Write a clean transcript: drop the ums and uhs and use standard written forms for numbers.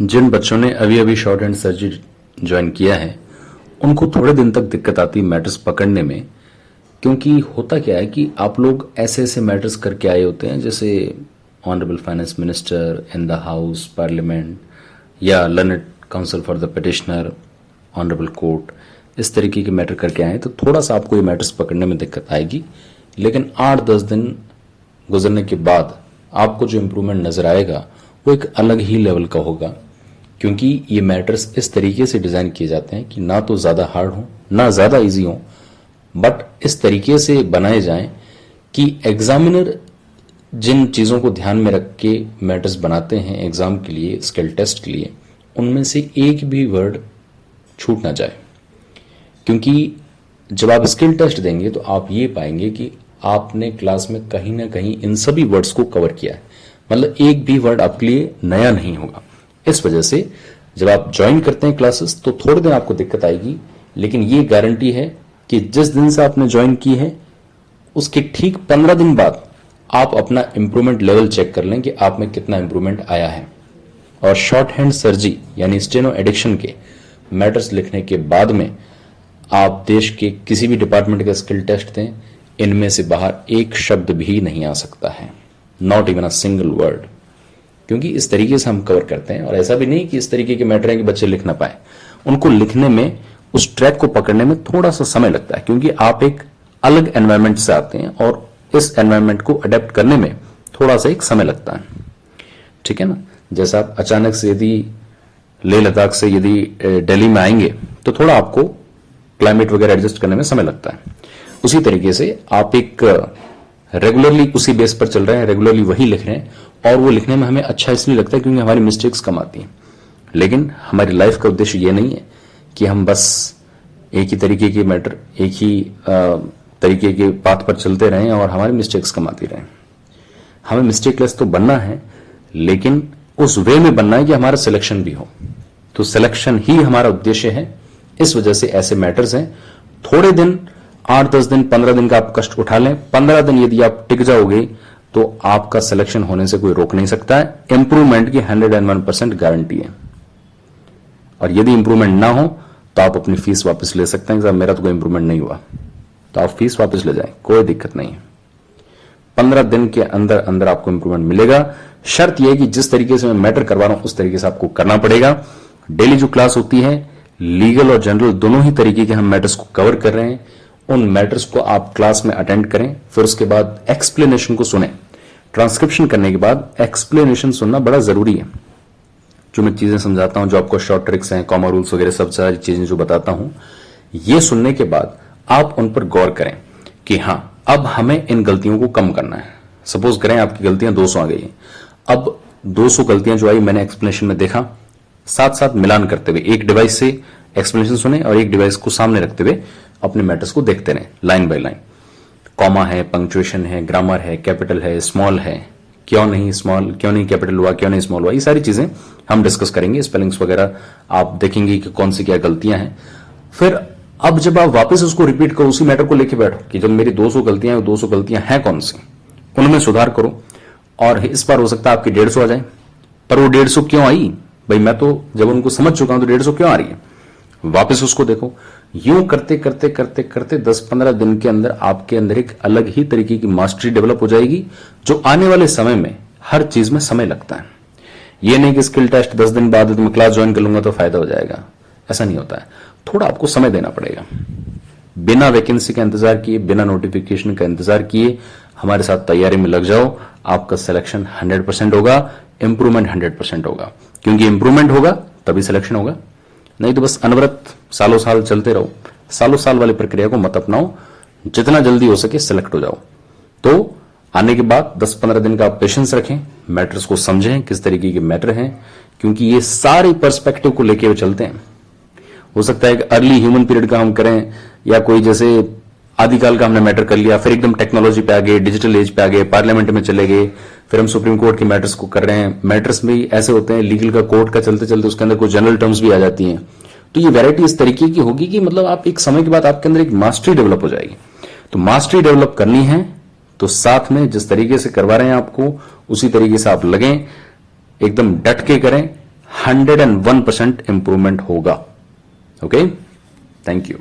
जिन बच्चों ने अभी अभी शॉर्ट हैंड सर्जरी ज्वाइन किया है उनको थोड़े दिन तक दिक्कत आती है मैटर्स पकड़ने में। क्योंकि होता क्या है कि आप लोग ऐसे ऐसे मैटर्स करके आए होते हैं जैसे honourable finance minister in the house parliament या learned counsel for the petitioner honourable court, इस तरीके के मैटर करके आए तो थोड़ा सा आपको ये मैटर्स पकड़ने में दिक्कत आएगी। लेकिन 8-10 दिन गुजरने के बाद आपको जो इम्प्रूवमेंट नजर आएगा वो एक अलग ही लेवल का होगा। क्योंकि ये मैटर्स इस तरीके से डिजाइन किए जाते हैं कि ना तो ज्यादा हार्ड हो ना ज्यादा इजी हो, बट इस तरीके से बनाए जाएं कि एग्जामिनर जिन चीजों को ध्यान में रख के मैटर्स बनाते हैं एग्जाम के लिए, स्किल टेस्ट के लिए, उनमें से एक भी वर्ड छूट ना जाए। क्योंकि जब आप स्किल टेस्ट देंगे तो आप ये पाएंगे कि आपने क्लास में कहीं ना कहीं इन सभी वर्ड्स को कवर किया है, मतलब एक भी वर्ड आपके लिए नया नहीं होगा। इस वजह से जब आप ज्वाइन करते हैं क्लासेस तो थोड़े दिन आपको दिक्कत आएगी, लेकिन ये गारंटी है कि जिस दिन से आपने ज्वाइन की है उसके ठीक 15 दिन बाद आप अपना इंप्रूवमेंट लेवल चेक कर लें कि आप में कितना इंप्रूवमेंट आया है। और शॉर्ट हैंड सर्जरी यानी स्टेनो एडिक्शन के मैटर्स लिखने के बाद में आप देश के किसी भी डिपार्टमेंट का स्किल टेस्ट दें, इनमें से बाहर एक शब्द भी नहीं आ सकता है, not even a single word. क्योंकि इस तरीके से हम कवर करते हैं। और ऐसा भी नहीं कि इस तरीके के मैटर हैं कि बच्चे लिख ना पाए, उनको लिखने में, उस ट्रैक को पकड़ने में थोड़ा सा समय लगता है। क्योंकि आप एक अलग एनवायरमेंट से आते हैं और इस एनवायरमेंट को अडेप्ट करने में थोड़ा सा एक समय लगता है, ठीक है ना। जैसा आप अचानक से यदि लेह लद्दाख से यदि दिल्ली में आएंगे तो थोड़ा आपको क्लाइमेट वगैरह एडजस्ट करने में समय लगता है। उसी तरीके से आप एक रेगुलरली उसी बेस पर चल रहे हैं, रेगुलरली वही लिख रहे हैं, और वो लिखने में हमें अच्छा इसलिए लगता है क्योंकि हमारी मिस्टेक्स कम आती हैं। लेकिन हमारी लाइफ का उद्देश्य ये नहीं है कि हम बस एक ही तरीके के मैटर, एक ही तरीके के पाथ पर चलते रहें और हमारी मिस्टेक्स कम आती रहें। हमें मिस्टेकलेस तो बनना है, लेकिन उस वे में बनना है कि हमारा सिलेक्शन भी हो। तो सिलेक्शन ही हमारा उद्देश्य है। इस वजह से ऐसे मैटर्स हैं। थोड़े दिन, 8-10 दिन, 15 दिन का आप कष्ट उठा लें। 15 दिन यदि आप टिक जाओगे तो आपका सिलेक्शन होने से कोई रोक नहीं सकता है। इंप्रूवमेंट की 101% गारंटी है। और यदि इंप्रूवमेंट ना हो तो आप अपनी फीस वापस ले सकते हैं कि साहब मेरा तो कोई इंप्रूवमेंट नहीं हुआ, तो आप फीस वापस ले जाएं, कोई दिक्कत नहीं है। 15 दिन के अंदर अंदर आपको इंप्रूवमेंट मिलेगा। शर्त यह है कि जिस तरीके से मैं मैटर करवा रहा हूं उस तरीके से आपको करना पड़ेगा। डेली जो क्लास होती है, लीगल और जनरल दोनों ही तरीके के हम मैटर्स को कवर कर रहे हैं। उन मैटर्स को आप क्लास में अटेंड करें, फिर उसके बाद एक्सप्लेनेशन को सुने। ट्रांसक्रिप्शन करने के बाद एक्सप्लेनेशन सुनना बड़ा जरूरी है। जो मैं चीजें समझाता हूं, जो आपको शॉर्ट ट्रिक्स हैं, कॉमा रूल्स वगैरह, सब सारी चीजें जो बताता हूं, ये सुनने के बाद आप उन पर गौर करें कि हां अब हमें इन गलतियों को कम करना है। सपोज करें आपकी गलतियां 200 आ गई हैं, अब 200 गलतियां जो आई मैंने एक्सप्लेनेशन में देखा, साथ साथ मिलान करते हुए एक डिवाइस से एक्सप्लेनेशन सुने और एक डिवाइस को सामने रखते हुए अपने मैटर्स को देखते रहे लाइन बाय लाइन। कॉमा है, पंक्चुएशन है, ग्रामर है, कैपिटल है, स्मॉल है, क्यों नहीं स्मॉल, क्यों नहीं कैपिटल हुआ, क्यों नहीं स्मॉल हुआ, ये सारी चीजें हम डिस्कस करेंगे। स्पेलिंग्स वगैरह आप देखेंगे कि कौन सी क्या गलतियां हैं। फिर अब जब आप वापस उसको रिपीट करो, उसी मैटर को लेके बैठो कि जब मेरी 200 गलतियां हैं, 200 गलतियां हैं कौन सी, उनमें सुधार करो। और इस बार हो सकता है आपकी 150 आ जाए, पर वो 150 क्यों आई भाई, मैं तो जब उनको समझ चुका हूं तो 150 क्यों आ रही है, वापस उसको देखो। यूं करते करते करते करते 10-15 दिन के अंदर आपके अंदर एक अलग ही तरीके की मास्टरी डेवलप हो जाएगी, जो आने वाले समय में हर चीज में समय लगता है। यह नहीं कि स्किल टेस्ट 10 दिन बाद मैं क्लास ज्वाइन कर लूंगा तो फायदा हो जाएगा, ऐसा नहीं होता है। थोड़ा आपको समय देना पड़ेगा। बिना वैकेंसी का इंतजार किए, बिना नोटिफिकेशन का इंतजार किए हमारे साथ तैयारी में लग जाओ। आपका सिलेक्शन 100% होगा, इंप्रूवमेंट 100% होगा। क्योंकि इंप्रूवमेंट होगा तभी सिलेक्शन होगा, नहीं तो बस अनवरत सालों साल चलते रहो। सालों साल वाली प्रक्रिया को मत अपनाओ, जितना जल्दी हो सके सिलेक्ट हो जाओ। तो आने के बाद 10-15 दिन का आप पेशेंस रखें, मैटर्स को समझें किस तरीके के मैटर हैं, क्योंकि ये सारे पर्सपेक्टिव को लेके वो चलते हैं। हो सकता है कि अर्ली ह्यूमन पीरियड का हम करें, या कोई जैसे आदिकाल का हमने मैटर कर लिया, फिर एकदम टेक्नोलॉजी पे आ गए, डिजिटल एज पे आ गए, पार्लियामेंट में चले गए, फिर हम सुप्रीम कोर्ट के मैटर्स को कर रहे हैं। मैटर्स में ऐसे होते हैं, लीगल का कोर्ट का चलते चलते उसके अंदर कुछ जनरल टर्म्स भी आ जाती हैं। तो ये वैरायटी इस तरीके की होगी कि मतलब आप एक समय के बाद आपके अंदर एक मास्टरी डेवलप हो जाएगी। तो मास्टरी डेवलप करनी है तो साथ में जिस तरीके से करवा रहे हैं आपको, उसी तरीके से आप लगें, एकदम डट के करें, 101% इंप्रूवमेंट होगा। Okay, thank you.